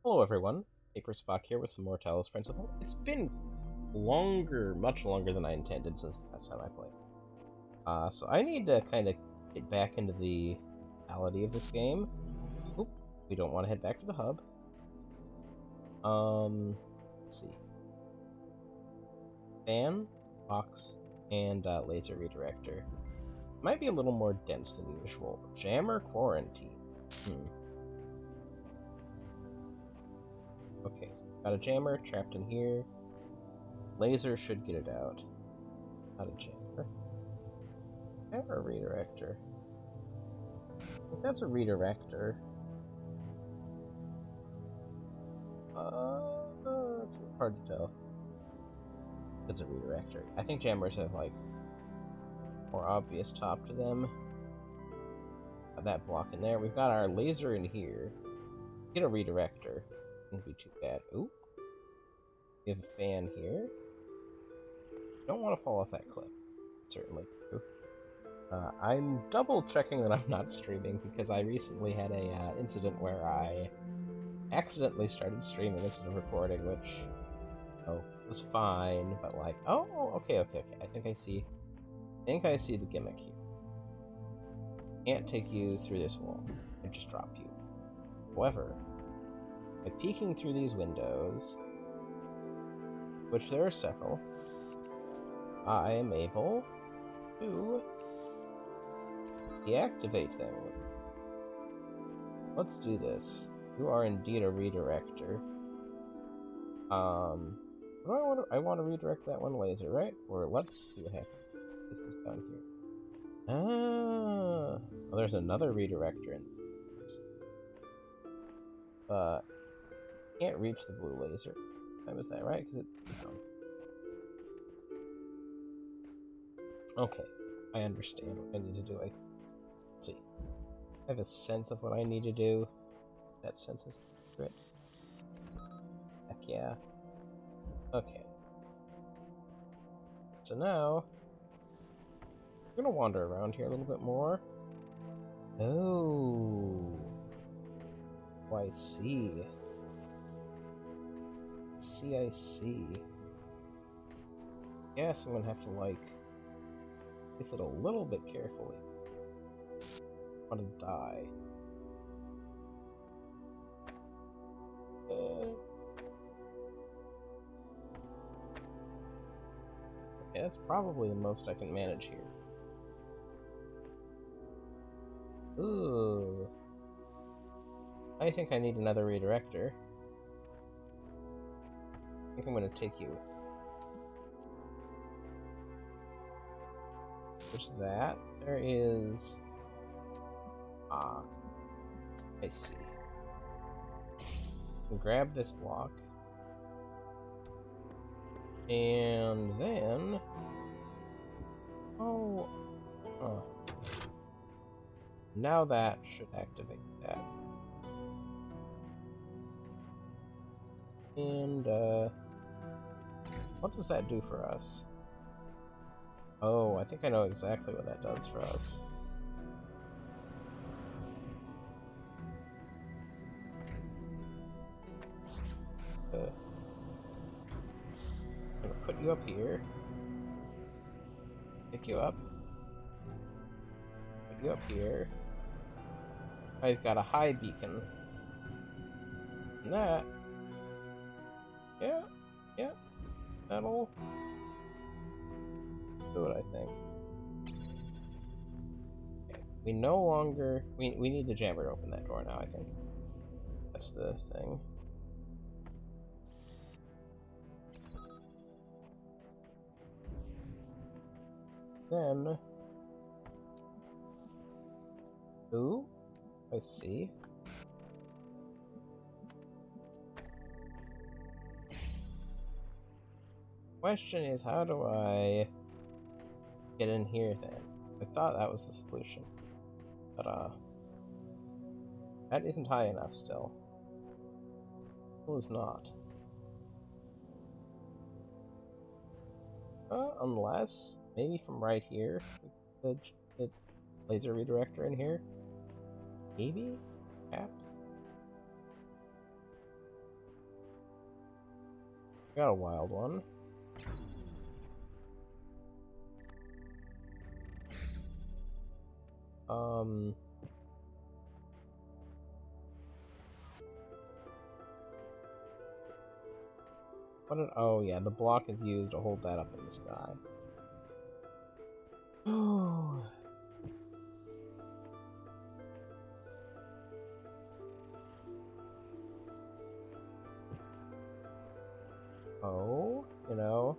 Hello everyone, PaperSpock here with some more Talos Principle. It's been longer, much longer than I intended since the last time I played. So I need to kind of get back into the reality of this game. Oop, we don't want to head back to the hub. Let's see. Fan, box, and laser redirector. Might be a little more dense than usual. Jammer quarantine. Okay, so we've got a jammer trapped in here. Laser should get it out. Not a jammer. Jammer redirector. I think that's a redirector. It's hard to tell. It's a redirector. I think jammers have, like, more obvious top to them. Got that block in there. We've got our laser in here. Get a redirector. Wouldn't be too bad. Ooh. We have a fan here. Don't want to fall off that cliff. Certainly true. I'm double checking that I'm not streaming because I recently had a incident where I accidentally started streaming instead of recording, which was fine, but like, okay. I think I see the gimmick here. Can't take you through this wall. It just drop you. However, by peeking through these windows, which there are several, I am able to deactivate things. Let's do this. You are indeed a redirector. What do I want to? I want to redirect that one laser, right? Or let's see what happens. Is this down here? Oh, there's another redirector in this. But can't reach the blue laser. Is that right? Because it's down. Okay, I understand what I need to do. Let's see. I have a sense of what I need to do. That sense is accurate. Heck yeah. Okay. So now, we're gonna wander around here a little bit more. Oh, I see. I see. Yes, I'm gonna have to, like, place it a little bit carefully. I want to die. Okay, that's probably the most I can manage here. Ooh. I think I need another redirector. I think I'm going to take you. There's that. There is... I see. Grab this block. And then... Now that should activate that. And, what does that do for us? Oh, I think I know exactly what that does for us. I'm gonna put you up here. Pick you up. Put you up here. I've got a high beacon. And that... Yeah. That'll do it, I think. Okay. We no longer... We need the jammer to open that door now, I think. That's the thing. Then... Ooh, I see. Question is, how do I get in here then? I thought that was the solution. But, that isn't high enough still. Still is not. Unless, maybe from right here, the laser redirector in here? Maybe? Perhaps? Got a wild one. Oh yeah, the block is used to hold that up in the sky. Oh. Oh, you know,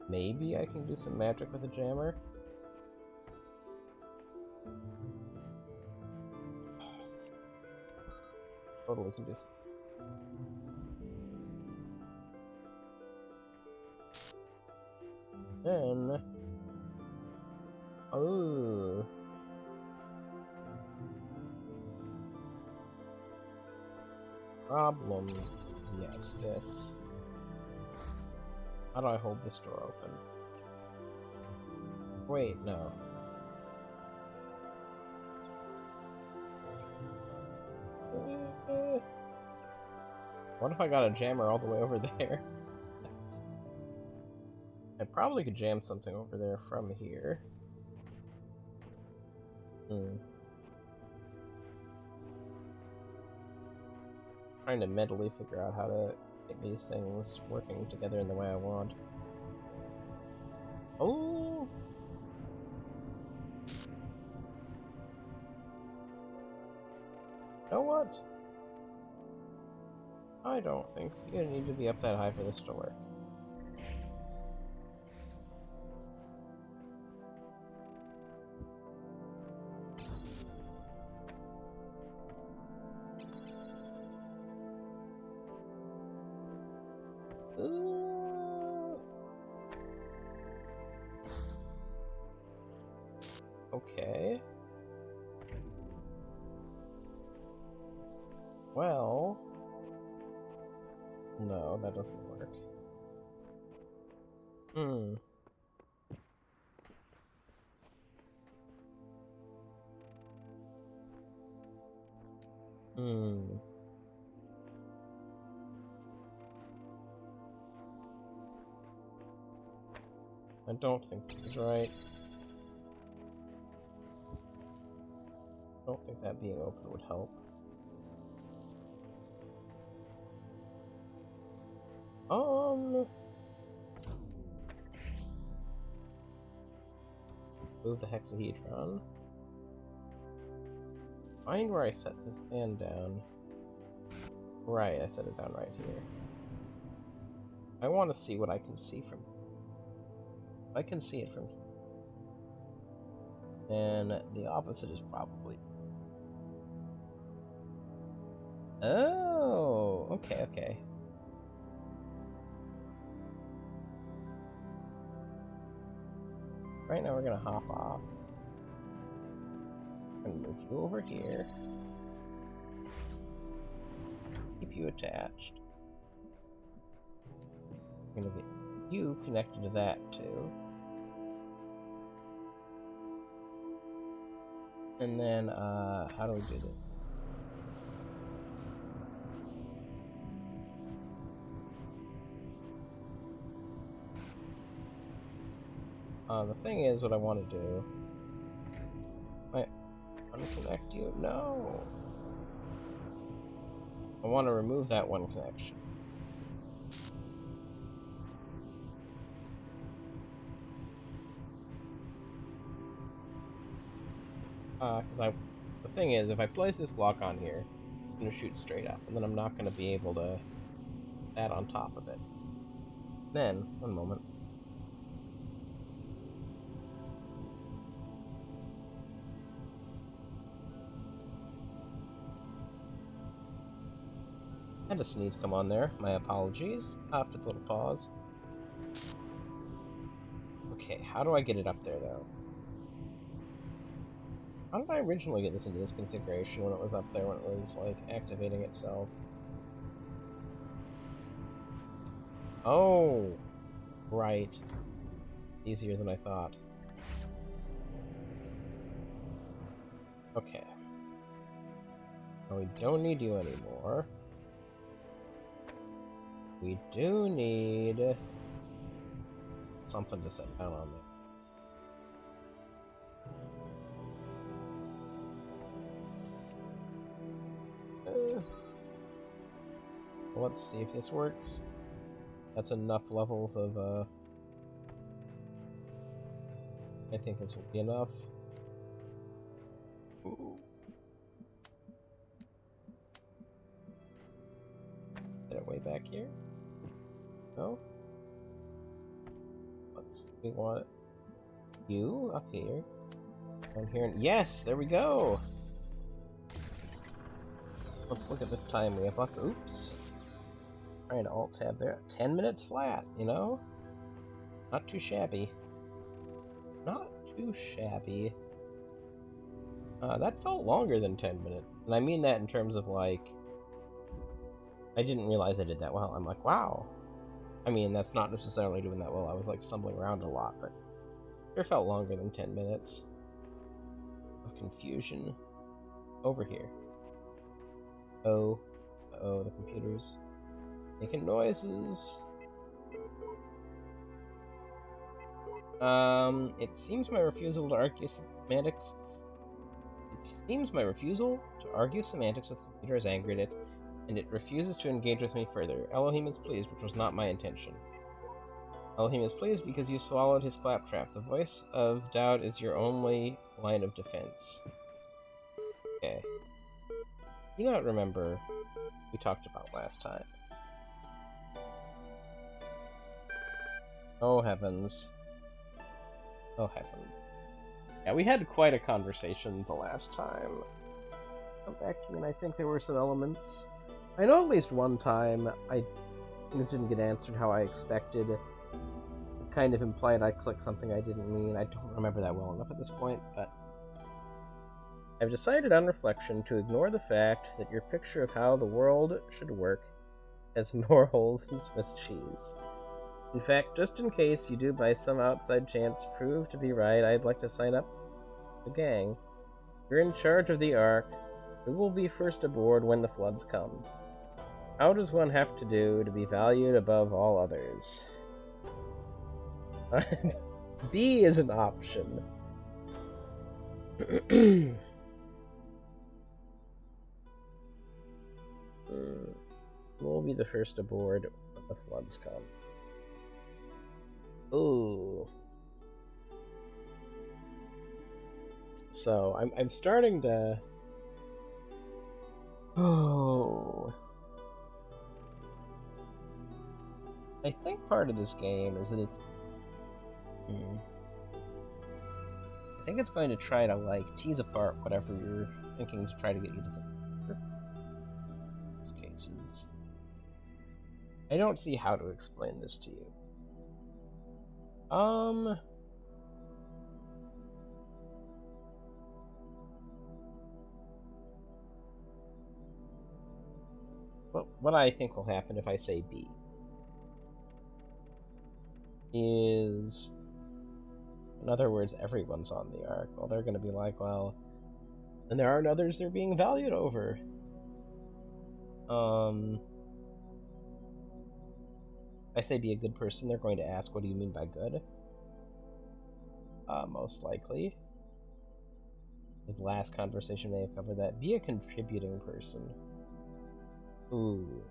maybe I can do some magic with a jammer. Totally can do some. Then, oh, problem. Yes, this. How do I hold this door open? Wait, no. What if I got a jammer all the way over there? I probably could jam something over there from here. Trying to mentally figure out how to get these things working together in the way I want. Oh! You know what? I don't think you need to be up that high for this to work. Okay. Well... No, that doesn't work. I don't think this is right. I don't think that being open would help. Move the hexahedron. Find where I set the fan down. Right, I set it down right here. I want to see what I can see from... I can see it from here. And the opposite is probably... Oh! Okay, okay. Right now we're gonna hop off. I'm gonna move you over here. Keep you attached. I'm gonna get you connected to that too. And then, how do we do this? The thing is, what I want to do... Unconnect you? No! I want to remove that one connection. The thing is, if I place this block on here, it's going to shoot straight up, and then I'm not going to be able to add on top of it. Then, one moment. I had a sneeze come on there. My apologies. After the little pause. Okay, how do I get it up there, though? How did I originally get this into this configuration when it was up there, when it was, like, activating itself? Oh! Right. Easier than I thought. Okay. Well, we don't need you anymore. We do need something to set down on there. Let's see if this works. That's enough levels of, I think this will be enough. Ooh. Get it way back here? No? We want you up here. Down here. Yes! There we go! Let's look at the time we have left. Oops. Trying to alt-tab there. 10 minutes flat, you know? Not too shabby. Not too shabby. That felt longer than 10 minutes. And I mean that in terms of, like... I didn't realize I did that well. I'm like, wow. I mean, that's not necessarily doing that well. I was, like, stumbling around a lot, but... It felt longer than 10 minutes. Of confusion. Over here. Oh. Uh-oh, the computer's making noises. It seems my refusal to argue semantics... It seems my refusal to argue semantics with the computer has angered it, and it refuses to engage with me further. Elohim is pleased, which was not my intention. Elohim is pleased because you swallowed his claptrap. The voice of doubt is your only line of defense. Okay. Do not remember we talked about last time. Oh heavens. Oh heavens. Yeah, we had quite a conversation the last time. Come back to me, and I think there were some elements. I know at least one time things didn't get answered how I expected. It kind of implied I clicked something I didn't mean. I don't remember that well enough at this point, but... I've decided on reflection to ignore the fact that your picture of how the world should work has more holes than Swiss cheese. In fact, just in case you do by some outside chance prove to be right, I'd like to sign up the gang. You're in charge of the Ark. Who will be first aboard when the floods come? How does one have to do to be valued above all others? B is an option. We'll be the first aboard when the floods come. Ooh. So I'm starting to. Oh. I think part of this game is that it's. I think it's going to try to like tease apart whatever you're thinking to try to get you to think. These cases. I don't see how to explain this to you. What I think will happen if I say B is, in other words, everyone's on the Ark. Well, they're going to be like, well, and there aren't others they're being valued over. I say be a good person, they're going to ask, what do you mean by good? Most likely. The last conversation may have covered that. Be a contributing person. Ooh.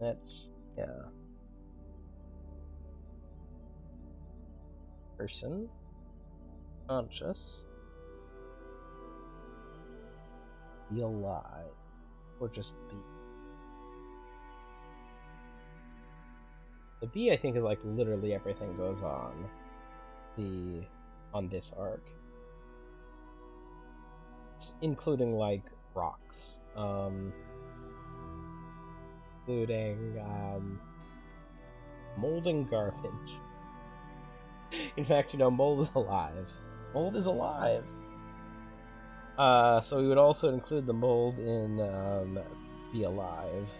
That's, yeah. Person. Conscious. Be alive. Or just be. The B, I think, is like literally everything goes on this arc. Including like rocks. Including molding garbage. In fact, mold is alive. Mold is alive. So we would also include the mold in Be Alive.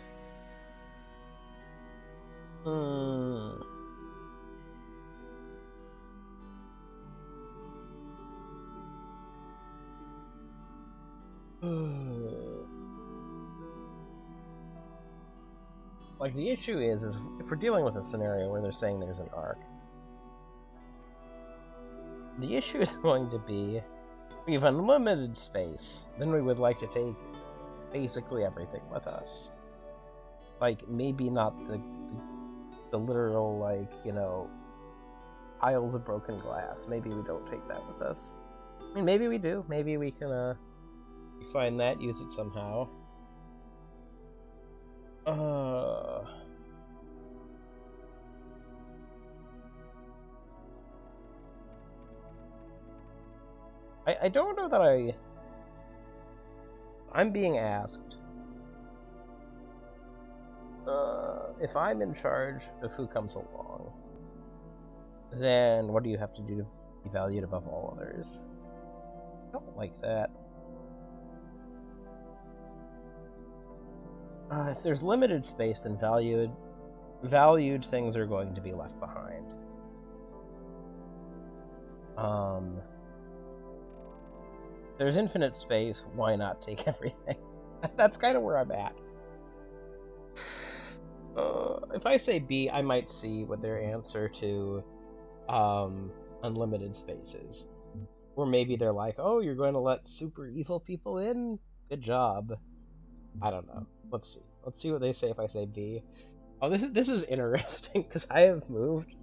Like, the issue is if we're dealing with a scenario where they're saying there's an arc, the issue is going to be we have unlimited space, then we would like to take basically everything with us. Like, maybe not the literal, like, you know, piles of broken glass. Maybe we don't take that with us. I mean, maybe we do. Maybe we can, find that, use it somehow. I don't know that I'm being asked if I'm in charge of who comes along, then what do you have to do to be valued above all others? I don't like that. If there's limited space, then valued things are going to be left behind. There's infinite space, why not take everything? That's kind of where I'm at. If I say B, I might see what their answer to unlimited space is. Or maybe they're like, oh, you're going to let super evil people in? Good job. I don't know. Let's see. Let's see what they say if I say B. Oh, this is interesting, because I have moved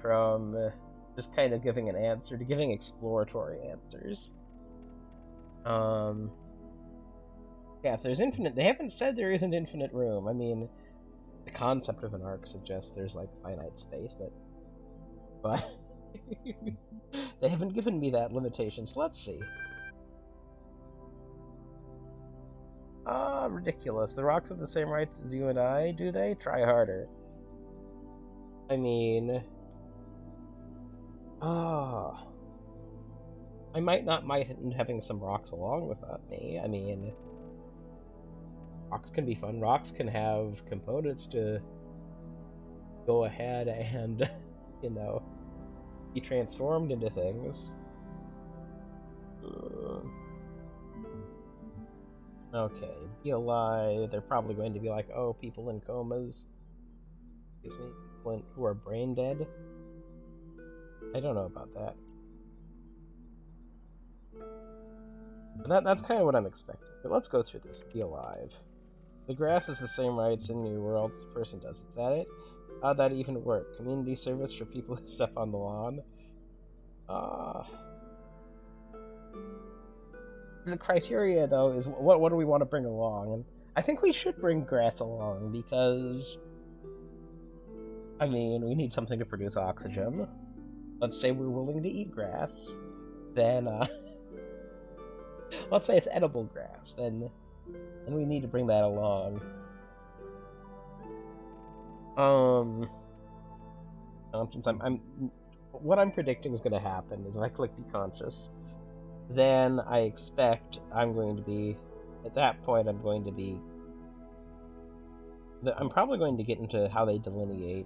from just kind of giving an answer to giving exploratory answers. Yeah, if there's infinite... They haven't said there isn't infinite room. I mean, the concept of an arc suggests there's, like, finite space, but they haven't given me that limitation, so let's see. Ridiculous. The rocks have the same rights as you and I, do they? Try harder. I mean... I might not mind having some rocks along with me. I mean... Rocks can be fun. Rocks can have components to go ahead and, you know, be transformed into things. Okay, be alive. They're probably going to be like, oh, people in comas. Excuse me, who are brain dead. I don't know about that. But that's kind of what I'm expecting. But let's go through this. Be alive. The grass has the same rights in New World as the person does. Is that it? How'd that even work? Community service for people who step on the lawn? The criteria, though, is what do we want to bring along? And I think we should bring grass along, because... I mean, we need something to produce oxygen. Let's say we're willing to eat grass. Then, let's say it's edible grass. Then we need to bring that along. Conscience. What I'm predicting is going to happen is if I click Be Conscious, then I expect I'm going to be... At that point, I'm probably going to get into how they delineate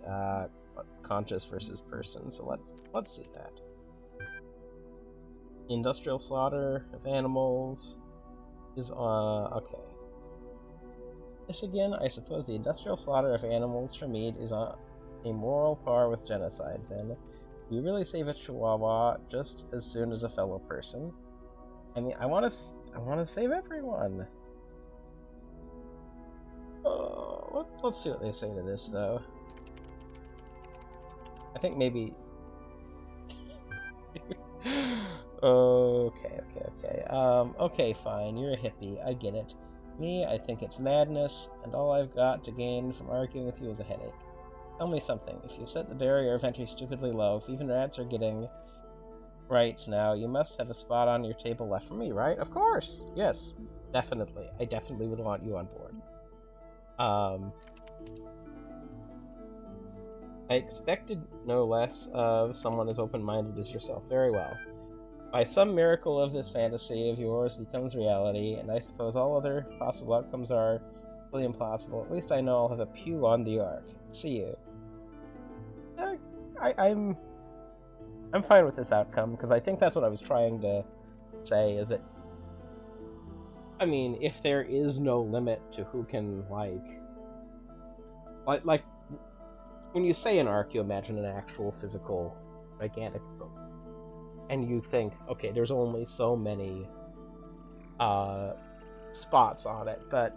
conscious versus person. So let's see that. Industrial slaughter of animals is okay. This again, I suppose the industrial slaughter of animals for meat is on a moral par with genocide. Then we really save a chihuahua just as soon as a fellow person. I mean, I want to save everyone. Let's see what they say to this, though. I think maybe... Okay. Okay, fine, you're a hippie, I get it. Me, I think it's madness, and all I've got to gain from arguing with you is a headache. Tell me something. If you set the barrier of entry stupidly low, if even rats are getting rights now, you must have a spot on your table left for me, right? Of course! Yes, definitely. I definitely would want you on board. I expected no less of someone as open-minded as yourself. Very well. By some miracle of this fantasy of yours becomes reality, and I suppose all other possible outcomes are really impossible. At least I know I'll have a pew on the Ark. See you. I'm fine with this outcome, because I think that's what I was trying to say, is that I mean, if there is no limit to who can, like when you say an arc, you imagine an actual physical, gigantic book. And you think, okay, there's only so many spots on it, but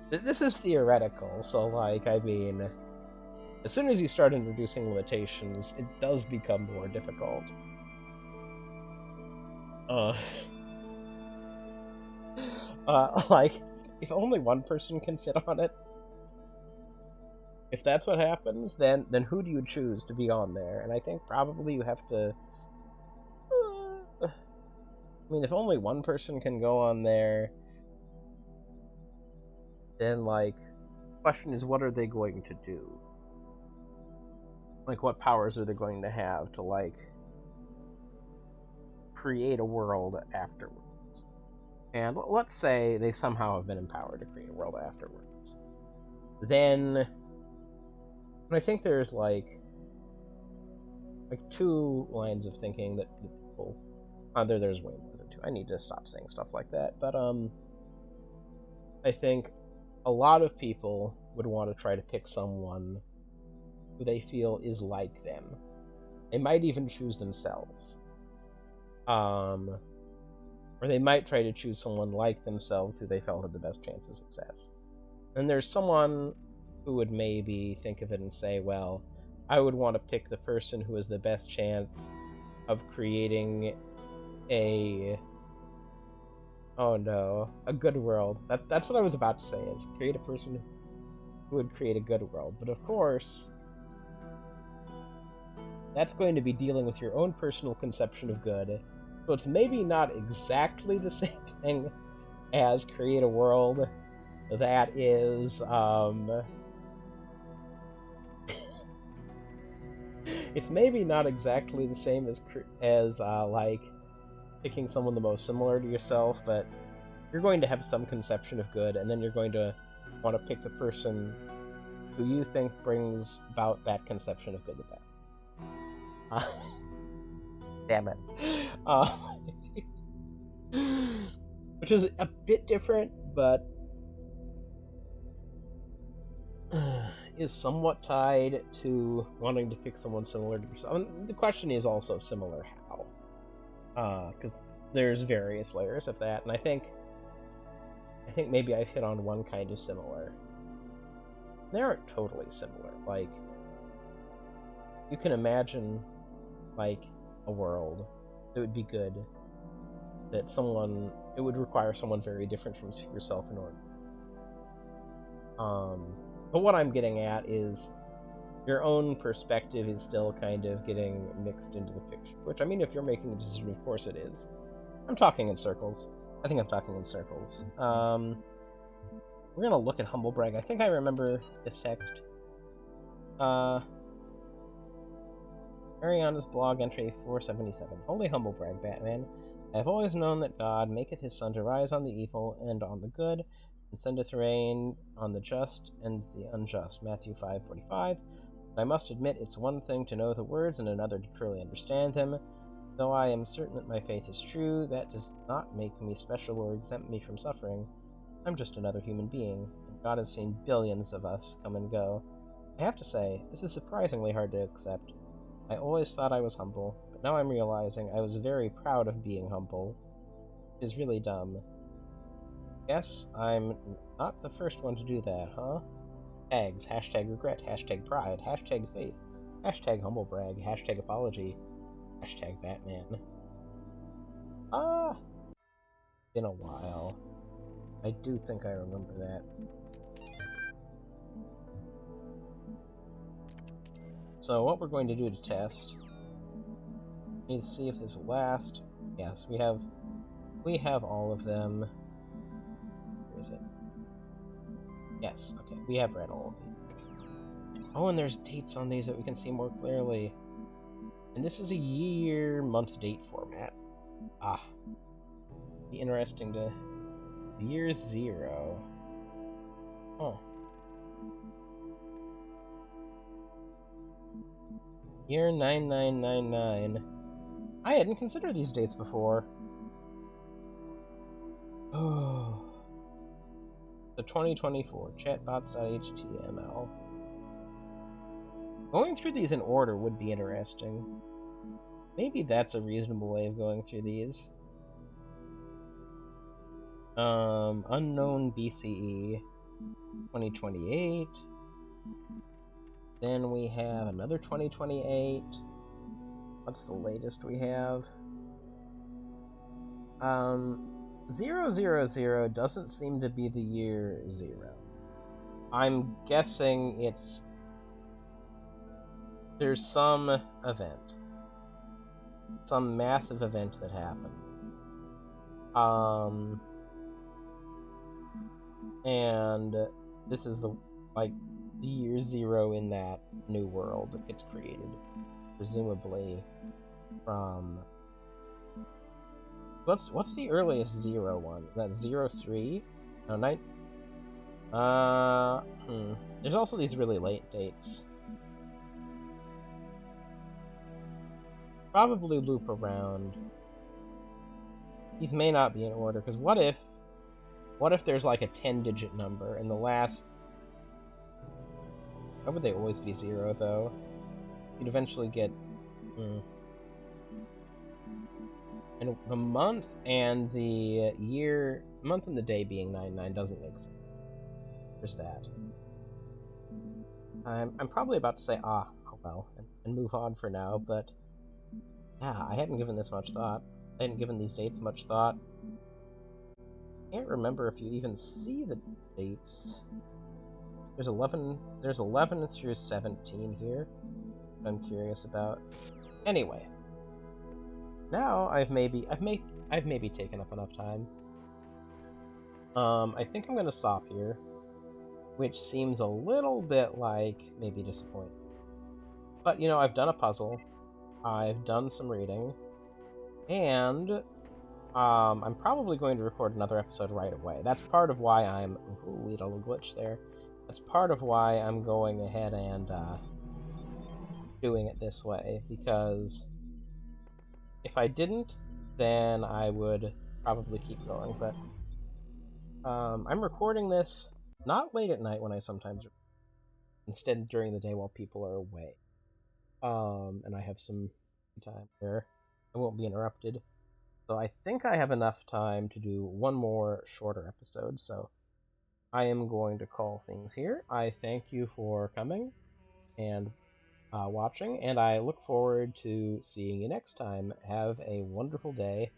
this is theoretical, so, like, I mean, as soon as you start introducing limitations, it does become more difficult. Like, if only one person can fit on it, if that's what happens, then who do you choose to be on there? And I think probably you have to... I mean, if only one person can go on there, then, like, the question is, what are they going to do? Like, what powers are they going to have to, like, create a world afterwards? And let's say they somehow have been empowered to create a world afterwards. Then... I think there's, like two lines of thinking that people... there's way more than two. I need to stop saying stuff like that. But, I think a lot of people would want to try to pick someone who they feel is like them. They might even choose themselves. Or they might try to choose someone like themselves who they felt had the best chance of success. And there's someone who would maybe think of it and say, well, I would want to pick the person who has the best chance of creating a good world. That's what I was about to say, is create a person who would create a good world. But of course, that's going to be dealing with your own personal conception of good. So it's maybe not exactly the same thing as create a world that is, it's maybe not exactly the same as like, picking someone the most similar to yourself, but you're going to have some conception of good, and then you're going to want to pick the person who you think brings about that conception of good the best. Damn it. Which is a bit different, but is somewhat tied to wanting to pick someone similar to yourself. And the question is also similar how, because there's various layers of that, and I think maybe I've hit on one kind of similar. They aren't totally similar. Like, you can imagine, like, a world that would be good, that it would require someone very different from yourself in order. But what I'm getting at is your own perspective is still kind of getting mixed into the picture. Which, I mean, if you're making a decision, of course it is. I'm talking in circles. I think I'm talking in circles. We're gonna look at Humblebrag. I think I remember this text. Ariana's blog entry 477. Holy Humblebrag, Batman. I have always known that God maketh his sun to rise on the evil and on the good, and sendeth rain on the just and the unjust. Matthew 5:45. I must admit it's one thing to know the words and another to truly understand them. Though I am certain that my faith is true, that does not make me special or exempt me from suffering. I'm just another human being, and God has seen billions of us come and go. I have to say, this is surprisingly hard to accept. I always thought I was humble, but now I'm realizing I was very proud of being humble. It is really dumb. Guess I'm not the first one to do that, huh? Tags, hashtag regret, hashtag pride, hashtag faith, hashtag humblebrag, hashtag apology, hashtag Batman. Been a while. I do think I remember that. So what we're going to do to test, need to see if this will last. Yes, we have all of them. Where is it? Yes, okay, we have read all of these. Oh, and there's dates on these that we can see more clearly. And this is a year, month, date format. Be interesting to... Year 0. Oh. Year 9999. I hadn't considered these dates before. Oh. The 2024 chatbots.html. Going through these in order would be interesting. Maybe that's a reasonable way of going through these. Unknown BCE 2028. Then we have another 2028. What's the latest we have? 000 doesn't seem to be the year 0. I'm guessing there's some event. Some massive event that happened. And this is the year 0 in that new world that gets created, presumably from what's the earliest 0 one? That 03? No, 9. There's also these really late dates. Probably loop around. These may not be in order, because what if there's like a 10-digit number and the last... Why would they always be 0, though? You'd eventually get... And the month and the year... month and the day being 99 doesn't make sense. There's that. I'm probably about to say, oh well, and move on for now, but... Yeah, I hadn't given this much thought. I hadn't given these dates much thought. Can't remember if you even see the dates. There's 11 through 17 here. I'm curious about. Anyway. Now I've maybe taken up enough time. I think I'm gonna stop here. Which seems a little bit like maybe disappointing. But I've done a puzzle. I've done some reading, and I'm probably going to record another episode right away. That's part of why I'm... Ooh, we had a little glitch there. That's part of why I'm going ahead and doing it this way, because if I didn't, then I would probably keep going, but I'm recording this not late at night when I sometimes... Instead during the day while people are away. And I have some time where I won't be interrupted. So I think I have enough time to do one more shorter episode, so I am going to call things here. I thank you for coming and watching, and I look forward to seeing you next time. Have a wonderful day.